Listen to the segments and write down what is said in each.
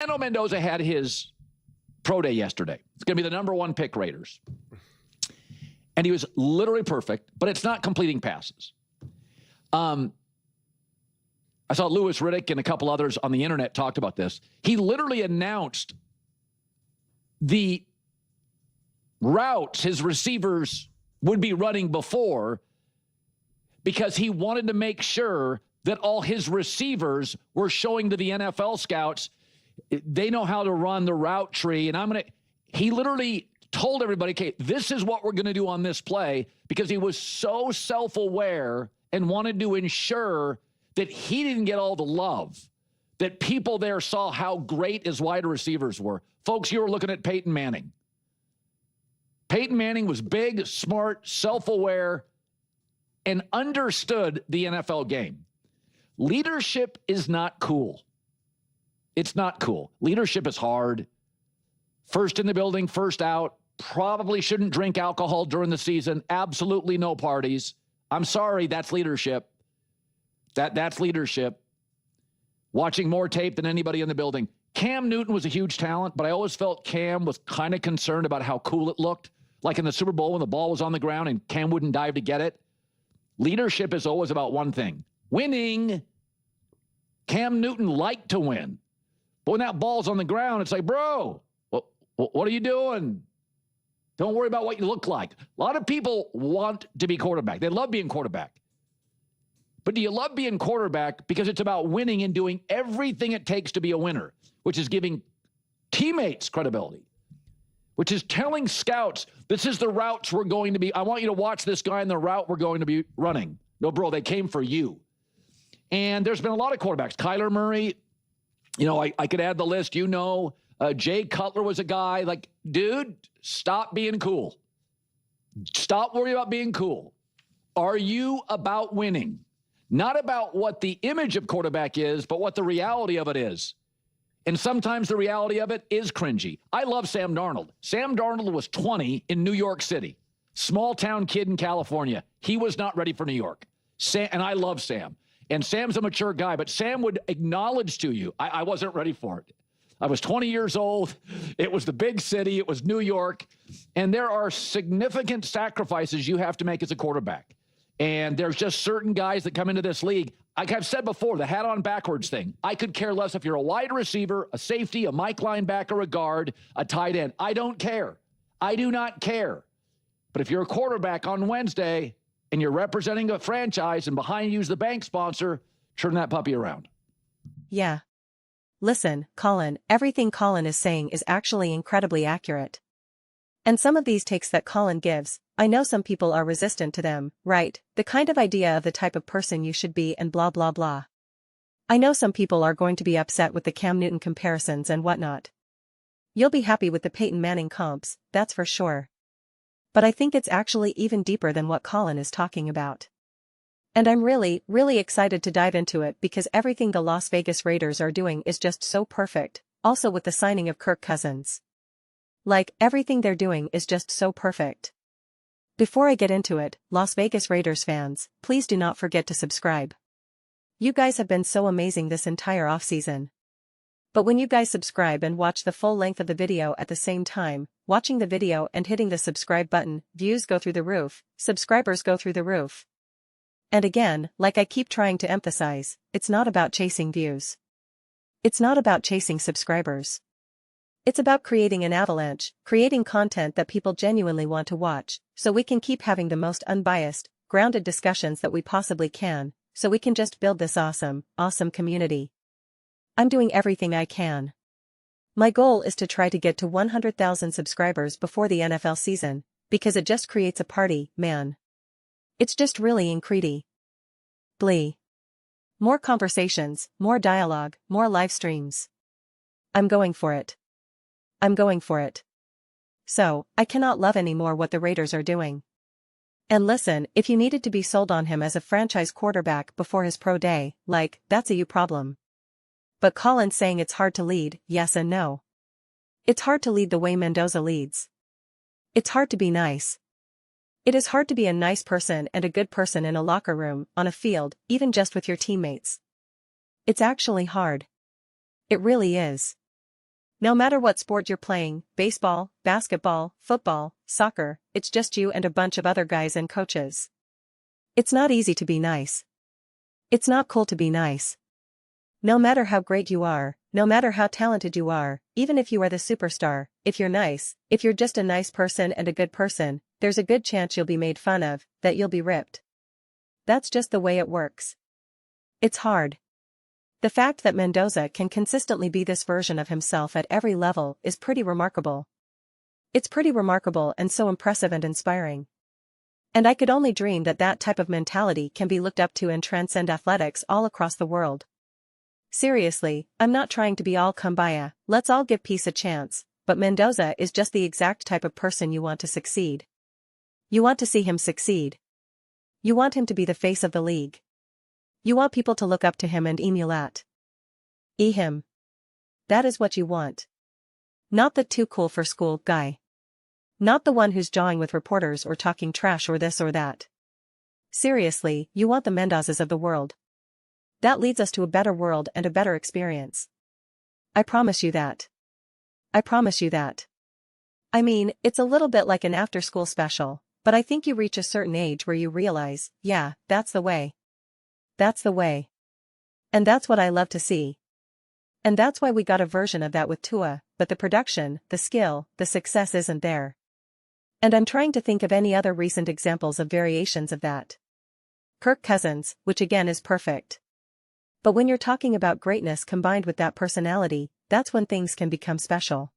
Fernando Mendoza had his pro day yesterday. It's going to be the #1 pick, Raiders. And he was literally perfect, but it's not completing passes. I saw Louis Riddick and a couple others on the internet talked about this. He literally announced the routes his receivers would be running before because he wanted to make sure that all his receivers were showing to the NFL scouts they know how to run the route tree. And he literally told everybody, okay, this is what we're going to do on this play, because he was so self-aware and wanted to ensure that he didn't get all the love, that people there saw how great his wide receivers were. Folks, you were looking at Peyton Manning. Peyton Manning was big, smart, self-aware, and understood the NFL game. Leadership is not cool. It's not cool. Leadership is hard. First in the building, first out. Probably shouldn't drink alcohol during the season. Absolutely no parties. I'm sorry, that's leadership. That's leadership. Watching more tape than anybody in the building. Cam Newton was a huge talent, but I always felt Cam was kind of concerned about how cool it looked. Like in the Super Bowl when the ball was on the ground and Cam wouldn't dive to get it. Leadership is always about one thing: winning. Cam Newton liked to win. But when that ball's on the ground, it's like, bro, what are you doing? Don't worry about what you look like. A lot of people want to be quarterback. They love being quarterback. But do you love being quarterback because it's about winning and doing everything it takes to be a winner, which is giving teammates credibility, which is telling scouts, this is the routes we're going to be. I want you to watch this guy in the route we're going to be running. No, bro, they came for you. And there's been a lot of quarterbacks. Kyler Murray, I could add the list. Jay Cutler was a guy like, dude, stop being cool. Stop worrying about being cool. Are you about winning? Not about what the image of quarterback is, but what the reality of it is. And sometimes the reality of it is cringy. I love Sam Darnold. Sam Darnold was 20 in New York City. Small town kid in California. He was not ready for New York. And I love Sam. And Sam's a mature guy, but Sam would acknowledge to you, I wasn't ready for it. I was 20 years old. It was the big city. It was New York. And there are significant sacrifices you have to make as a quarterback. And there's just certain guys that come into this league. Like I've said before, the hat on backwards thing. I could care less if you're a wide receiver, a safety, a Mike linebacker, a guard, a tight end. I don't care. I do not care. But if you're a quarterback on Wednesday and you're representing a franchise and behind you is the bank sponsor, turn that puppy around. Yeah. Listen, Colin, everything Colin is saying is actually incredibly accurate. And some of these takes that Colin gives, I know some people are resistant to them, right? The kind of idea of the type of person you should be and blah blah blah. I know some people are going to be upset with the Cam Newton comparisons and whatnot. You'll be happy with the Peyton Manning comps, that's for sure. But I think it's actually even deeper than what Colin is talking about. And I'm really, really excited to dive into it because everything the Las Vegas Raiders are doing is just so perfect, also with the signing of Kirk Cousins. Like, everything they're doing is just so perfect. Before I get into it, Las Vegas Raiders fans, please do not forget to subscribe. You guys have been so amazing this entire offseason. But when you guys subscribe and watch the full length of the video at the same time, watching the video and hitting the subscribe button, views go through the roof, subscribers go through the roof. And again, like I keep trying to emphasize, it's not about chasing views. It's not about chasing subscribers. It's about creating an avalanche, creating content that people genuinely want to watch, so we can keep having the most unbiased, grounded discussions that we possibly can, so we can just build this awesome, awesome community. I'm doing everything I can. My goal is to try to get to 100,000 subscribers before the NFL season, because it just creates a party, man. It's just really incredible. More conversations, more dialogue, more live streams. I'm going for it. I'm going for it. So, I cannot love anymore what the Raiders are doing. And listen, if you needed to be sold on him as a franchise quarterback before his pro day, like, that's a you problem. But Colin's saying it's hard to lead, yes and no. It's hard to lead the way Mendoza leads. It's hard to be nice. It is hard to be a nice person and a good person in a locker room, on a field, even just with your teammates. It's actually hard. It really is. No matter what sport you're playing, baseball, basketball, football, soccer, it's just you and a bunch of other guys and coaches. It's not easy to be nice. It's not cool to be nice. No matter how great you are, no matter how talented you are, even if you are the superstar, if you're nice, if you're just a nice person and a good person, there's a good chance you'll be made fun of, that you'll be ripped. That's just the way it works. It's hard. The fact that Mendoza can consistently be this version of himself at every level is pretty remarkable. It's pretty remarkable and so impressive and inspiring. And I could only dream that that type of mentality can be looked up to and transcend athletics all across the world. Seriously, I'm not trying to be all kumbaya, let's all give peace a chance, but Mendoza is just the exact type of person you want to succeed. You want to see him succeed. You want him to be the face of the league. You want people to look up to him and emulate him. That is what you want. Not the too cool for school guy. Not the one who's jawing with reporters or talking trash or this or that. Seriously, you want the Mendozas of the world. That leads us to a better world and a better experience. I promise you that. I promise you that. I mean, it's a little bit like an after-school special, but I think you reach a certain age where you realize, yeah, that's the way. That's the way. And that's what I love to see. And that's why we got a version of that with Tua, but the production, the skill, the success isn't there. And I'm trying to think of any other recent examples of variations of that. Kirk Cousins, which again is perfect. But when you're talking about greatness combined with that personality, that's when things can become special.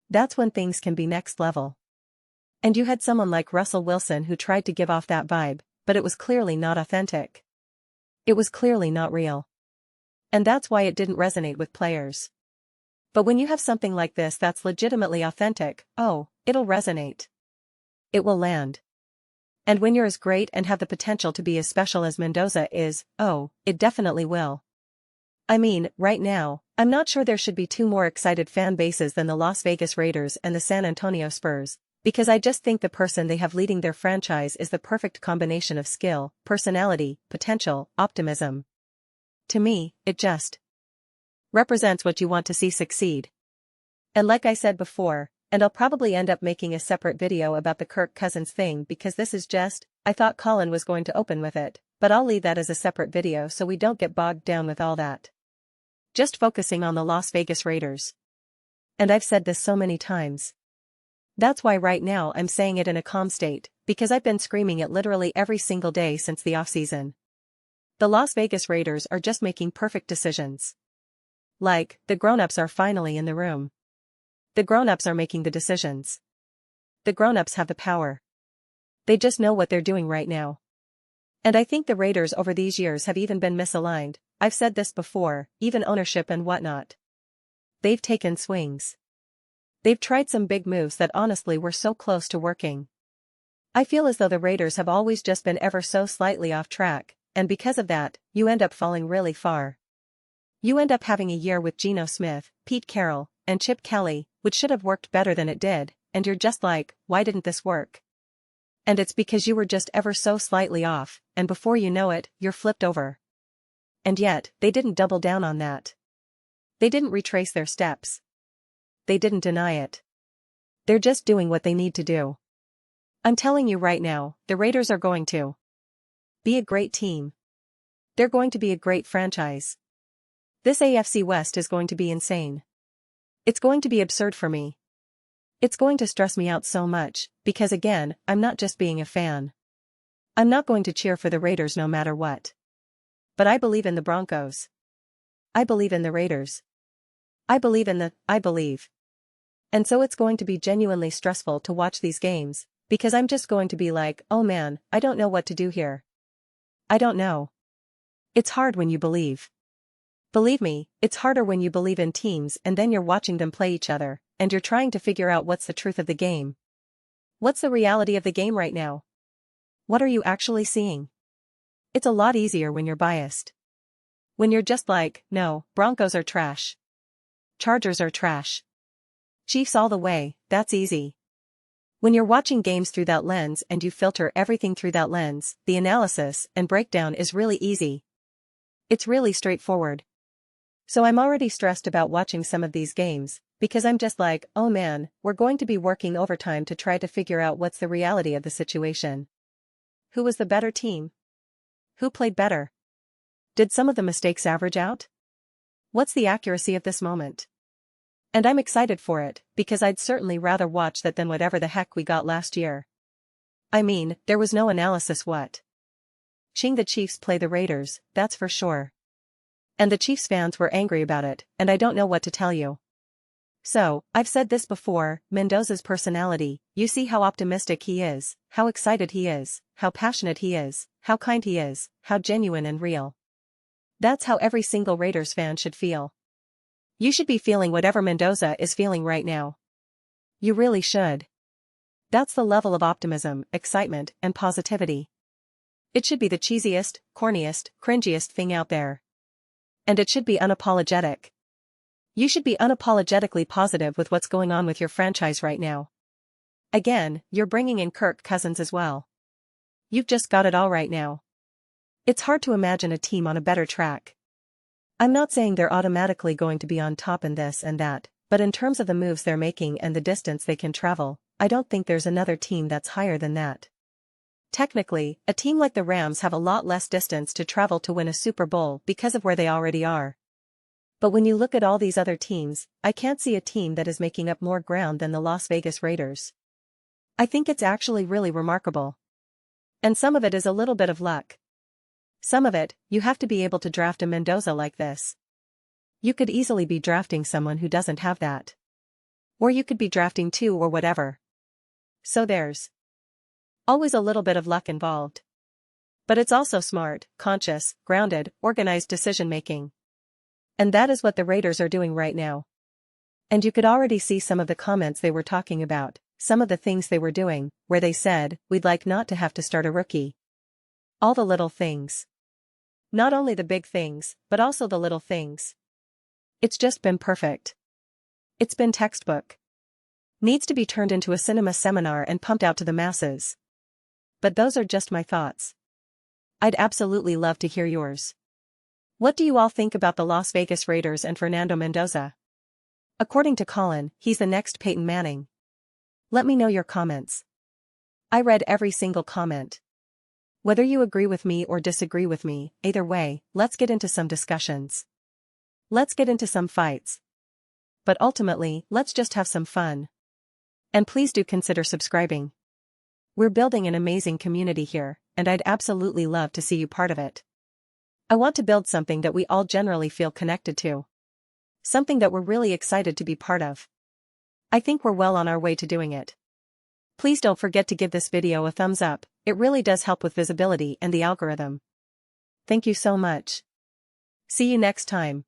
That's when things can be next level. And you had someone like Russell Wilson who tried to give off that vibe, but it was clearly not authentic. It was clearly not real. And that's why it didn't resonate with players. But when you have something like this that's legitimately authentic, oh, it'll resonate. It will land. And when you're as great and have the potential to be as special as Mendoza is, oh, it definitely will. I mean, right now, I'm not sure there should be two more excited fan bases than the Las Vegas Raiders and the San Antonio Spurs, because I just think the person they have leading their franchise is the perfect combination of skill, personality, potential, optimism. To me, it just represents what you want to see succeed. And like I said before, and I'll probably end up making a separate video about the Kirk Cousins thing because this is just, I thought Colin was going to open with it, but I'll leave that as a separate video so we don't get bogged down with all that. Just focusing on the Las Vegas Raiders. And I've said this so many times. That's why right now I'm saying it in a calm state, because I've been screaming it literally every single day since the offseason. The Las Vegas Raiders are just making perfect decisions. Like, the grown-ups are finally in the room. The grown-ups are making the decisions. The grown-ups have the power. They just know what they're doing right now. And I think the Raiders over these years have even been misaligned, I've said this before, even ownership and whatnot. They've taken swings. They've tried some big moves that honestly were so close to working. I feel as though the Raiders have always just been ever so slightly off track, and because of that, you end up falling really far. You end up having a year with Geno Smith, Pete Carroll, and Chip Kelly, which should have worked better than it did, and you're just like, why didn't this work? And it's because you were just ever so slightly off, and before you know it, you're flipped over. And yet, they didn't double down on that. They didn't retrace their steps. They didn't deny it. They're just doing what they need to do. I'm telling you right now, the Raiders are going to be a great team. They're going to be a great franchise. This AFC West is going to be insane. It's going to be absurd for me. It's going to stress me out so much, because again, I'm not just being a fan. I'm not going to cheer for the Raiders no matter what. But I believe in the Broncos. I believe in the Raiders. I believe. And so it's going to be genuinely stressful to watch these games, because I'm just going to be like, oh man, I don't know what to do here. I don't know. It's hard when you believe. Believe me, it's harder when you believe in teams and then you're watching them play each other, and you're trying to figure out what's the truth of the game. What's the reality of the game right now? What are you actually seeing? It's a lot easier when you're biased. When you're just like, no, Broncos are trash. Chargers are trash. Chiefs all the way, that's easy. When you're watching games through that lens and you filter everything through that lens, the analysis and breakdown is really easy. It's really straightforward. So I'm already stressed about watching some of these games, Because I'm just like, oh man, we're going to be working overtime to try to figure out what's the reality of the situation. Who was the better team? Who played better? Did some of the mistakes average out? What's the accuracy of this moment? And I'm excited for it, because I'd certainly rather watch that than whatever the heck we got last year. I mean, there was no analysis what? Seeing the Chiefs play the Raiders, that's for sure. And the Chiefs fans were angry about it, and I don't know what to tell you. So, I've said this before, Mendoza's personality, you see how optimistic he is, how excited he is, how passionate he is, how kind he is, how genuine and real. That's how every single Raiders fan should feel. You should be feeling whatever Mendoza is feeling right now. You really should. That's the level of optimism, excitement, and positivity. It should be the cheesiest, corniest, cringiest thing out there. And it should be unapologetic. You should be unapologetically positive with what's going on with your franchise right now. Again, you're bringing in Kirk Cousins as well. You've just got it all right now. It's hard to imagine a team on a better track. I'm not saying they're automatically going to be on top in this and that, but in terms of the moves they're making and the distance they can travel, I don't think there's another team that's higher than that. Technically, a team like the Rams have a lot less distance to travel to win a Super Bowl because of where they already are. But when you look at all these other teams, I can't see a team that is making up more ground than the Las Vegas Raiders. I think it's actually really remarkable. And some of it is a little bit of luck. Some of it, you have to be able to draft a Mendoza like this. You could easily be drafting someone who doesn't have that. Or you could be drafting two or whatever. So there's always a little bit of luck involved. But it's also smart, conscious, grounded, organized decision-making. And that is what the Raiders are doing right now. And you could already see some of the comments they were talking about, some of the things they were doing, where they said, we'd like not to have to start a rookie. All the little things. Not only the big things, but also the little things. It's just been perfect. It's been textbook. Needs to be turned into a cinema seminar and pumped out to the masses. But those are just my thoughts. I'd absolutely love to hear yours. What do you all think about the Las Vegas Raiders and Fernando Mendoza? According to Colin, he's the next Peyton Manning. Let me know your comments. I read every single comment. Whether you agree with me or disagree with me, either way, let's get into some discussions. Let's get into some fights. But ultimately, let's just have some fun. And please do consider subscribing. We're building an amazing community here, and I'd absolutely love to see you part of it. I want to build something that we all generally feel connected to. Something that we're really excited to be part of. I think we're well on our way to doing it. Please don't forget to give this video a thumbs up, it really does help with visibility and the algorithm. Thank you so much. See you next time.